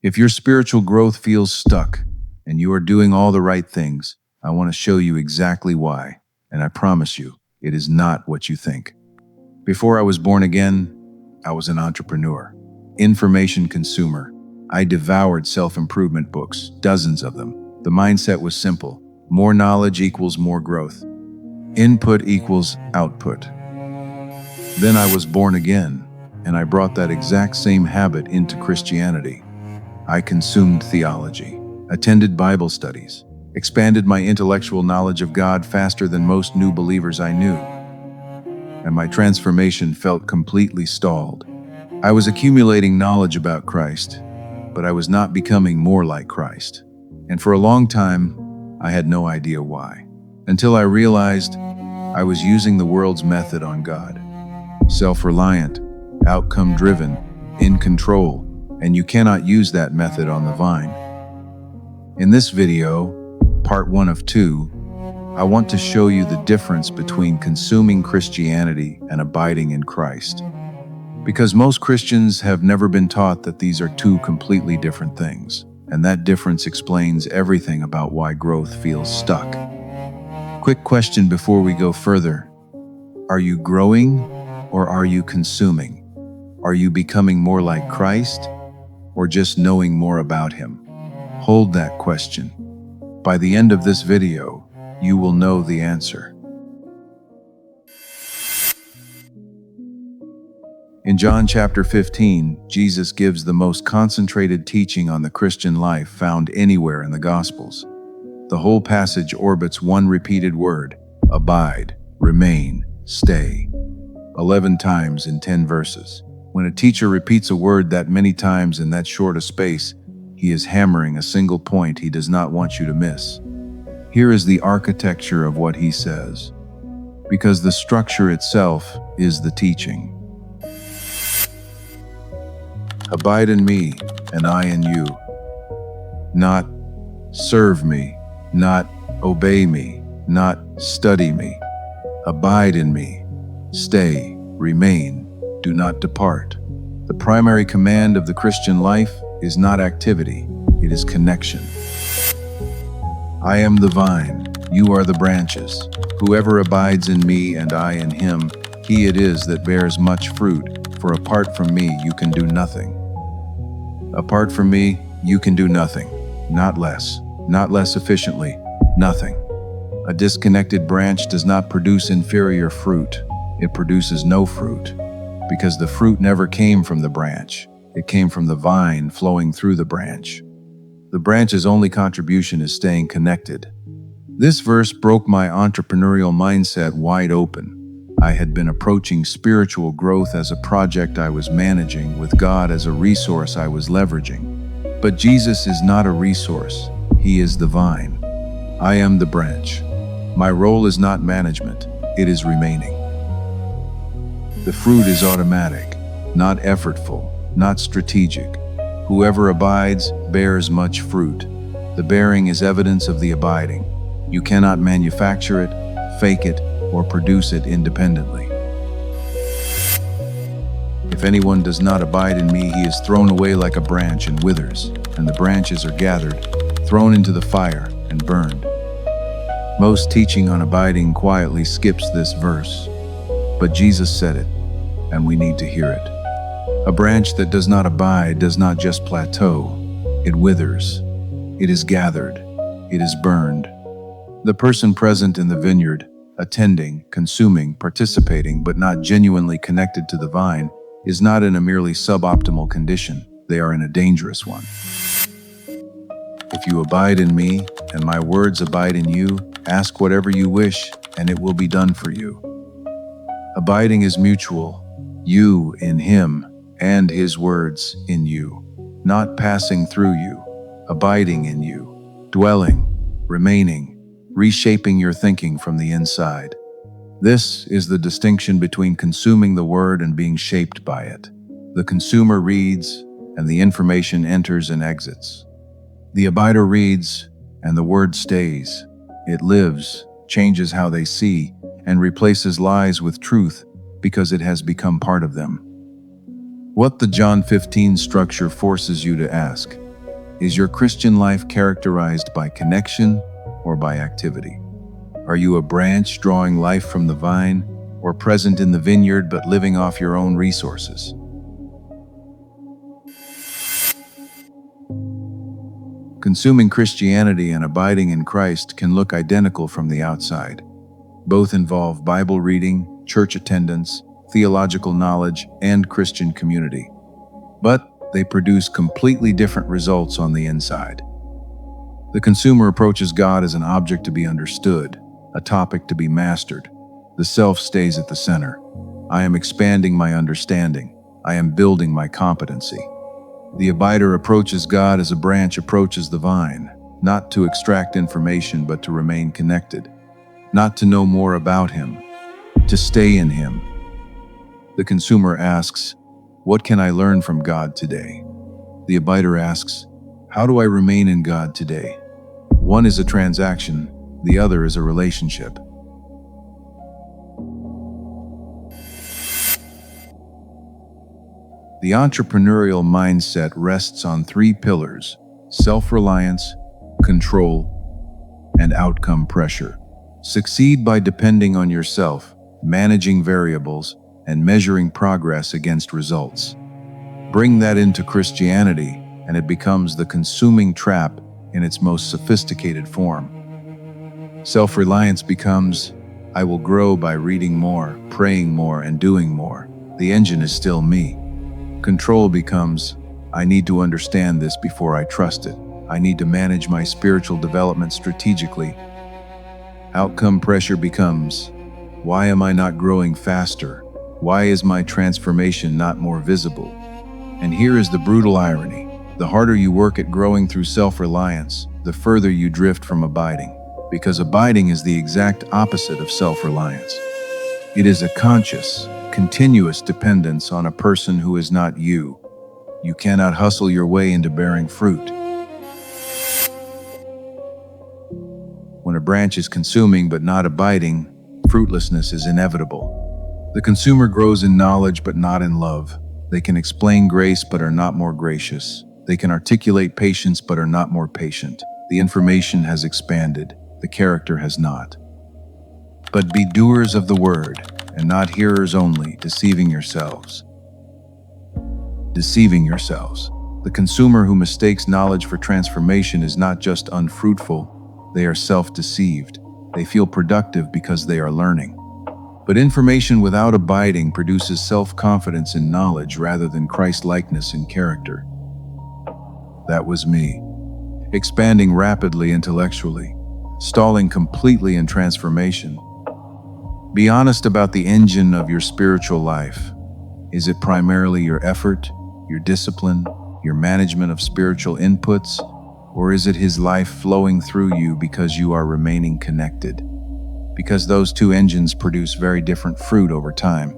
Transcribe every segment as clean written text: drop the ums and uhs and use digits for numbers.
If your spiritual growth feels stuck and you are doing all the right things, I want to show you exactly why. And I promise you, it is not what you think. Before I was born again, I was an entrepreneur, information consumer. I devoured self-improvement books, dozens of them. The mindset was simple. More knowledge equals more growth. Input equals output. Then I was born again, and I brought that exact same habit into Christianity. I consumed theology, attended Bible studies, expanded my intellectual knowledge of God faster than most new believers I knew. And my transformation felt completely stalled. I was accumulating knowledge about Christ, but I was not becoming more like Christ. And for a long time, I had no idea why. Until I realized I was using the world's method on God. Self-reliant, outcome-driven, in control, and you cannot use that method on the vine. In this video, part 1 of 2, I want to show you the difference between consuming Christianity and abiding in Christ. Because most Christians have never been taught that these are two completely different things, and that difference explains everything about why growth feels stuck. Quick question before we go further. Are you growing or are you consuming? Are you becoming more like Christ or just knowing more about Him? Hold that question. By the end of this video, you will know the answer. In John chapter 15, Jesus gives the most concentrated teaching on the Christian life found anywhere in the Gospels. The whole passage orbits one repeated word: abide, remain, stay. 11 times in 10 verses. When a teacher repeats a word that many times in that short a space, he is hammering a single point he does not want you to miss. Here is the architecture of what he says, because the structure itself is the teaching. Abide in me, and I in you. Not serve me, not obey me, not study me. Abide in me. Stay, remain, do not depart. The primary command of the Christian life is not activity, it is connection. I am the vine, you are the branches. Whoever abides in me and I in him, he it is that bears much fruit, for apart from me you can do nothing. Apart from me, you can do nothing, not less efficiently, nothing. A disconnected branch does not produce inferior fruit. It produces no fruit, because the fruit never came from the branch. It came from the vine flowing through the branch. The branch's only contribution is staying connected. This verse broke my entrepreneurial mindset wide open. I had been approaching spiritual growth as a project I was managing, with God as a resource I was leveraging. But Jesus is not a resource. He is the vine. I am the branch. My role is not management. It is remaining. The fruit is automatic, not effortful, not strategic. Whoever abides bears much fruit. The bearing is evidence of the abiding. You cannot manufacture it, fake it, or produce it independently. If anyone does not abide in me, he is thrown away like a branch and withers, and the branches are gathered, thrown into the fire, and burned. Most teaching on abiding quietly skips this verse, but Jesus said it, and we need to hear it. A branch that does not abide does not just plateau, it withers, it is gathered, it is burned. The person present in the vineyard, attending, consuming, participating, but not genuinely connected to the vine, is not in a merely suboptimal condition. They are in a dangerous one. If you abide in me, and my words abide in you, ask whatever you wish, and it will be done for you. Abiding is mutual, you in him, and his words in you, not passing through you, abiding in you, dwelling, remaining, reshaping your thinking from the inside. This is the distinction between consuming the word and being shaped by it. The consumer reads, and the information enters and exits. The abider reads, and the word stays. It lives, changes how they see, and replaces lies with truth because it has become part of them. What the John 15 structure forces you to ask: Is your Christian life characterized by connection or by activity? Are you a branch drawing life from the vine, or present in the vineyard but living off your own resources? Consuming Christianity and abiding in Christ can look identical from the outside. Both involve Bible reading, church attendance, theological knowledge, and Christian community. But they produce completely different results on the inside. The consumer approaches God as an object to be understood, a topic to be mastered. The self stays at the center. I am expanding my understanding. I am building my competency. The abider approaches God as a branch approaches the vine, not to extract information but to remain connected, not to know more about Him, to stay in Him. The consumer asks, "What can I learn from God today?" The abider asks, "How do I remain in God today?" One is a transaction, the other is a relationship. The entrepreneurial mindset rests on three pillars: self-reliance, control, and outcome pressure. Succeed by depending on yourself, managing variables, and measuring progress against results. Bring that into Christianity, and it becomes the consuming trap in its most sophisticated form. Self-reliance becomes, I will grow by reading more, praying more, and doing more. The engine is still me. Control becomes, I need to understand this before I trust it. I need to manage my spiritual development strategically. Outcome pressure becomes, why am I not growing faster? Why is my transformation not more visible? And here is the brutal irony. The harder you work at growing through self-reliance, the further you drift from abiding. Because abiding is the exact opposite of self-reliance. It is a conscious, continuous dependence on a person who is not you. You cannot hustle your way into bearing fruit. When a branch is consuming but not abiding, fruitlessness is inevitable. The consumer grows in knowledge but not in love. They can explain grace but are not more gracious. They can articulate patience but are not more patient. The information has expanded, the character has not. But be doers of the word, and not hearers only, deceiving yourselves. Deceiving yourselves. The consumer who mistakes knowledge for transformation is not just unfruitful, they are self-deceived. They feel productive because they are learning. But information without abiding produces self-confidence in knowledge rather than Christ-likeness in character. That was me. Expanding rapidly intellectually, stalling completely in transformation. Be honest about the engine of your spiritual life. Is it primarily your effort, your discipline, your management of spiritual inputs, or is it His life flowing through you because you are remaining connected? Because those two engines produce very different fruit over time.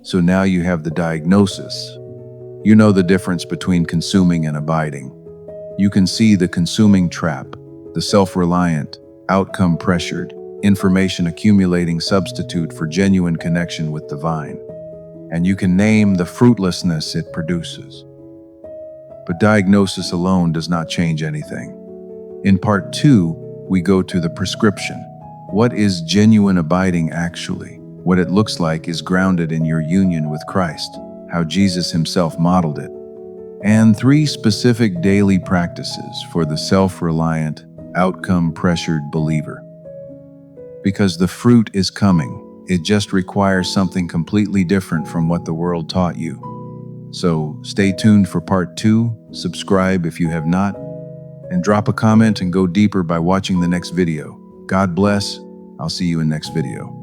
So now you have the diagnosis. You know the difference between consuming and abiding. You can see the consuming trap, the self-reliant, outcome-pressured, information-accumulating substitute for genuine connection with the vine. And you can name the fruitlessness it produces. But diagnosis alone does not change anything. In part 2, we go to the prescription. What is genuine abiding actually? What it looks like is grounded in your union with Christ, how Jesus Himself modeled it, and 3 specific daily practices for the self-reliant, outcome-pressured believer. Because the fruit is coming, it just requires something completely different from what the world taught you. So stay tuned for part 2, subscribe if you have not, and drop a comment and go deeper by watching the next video. God bless. I'll see you in next video.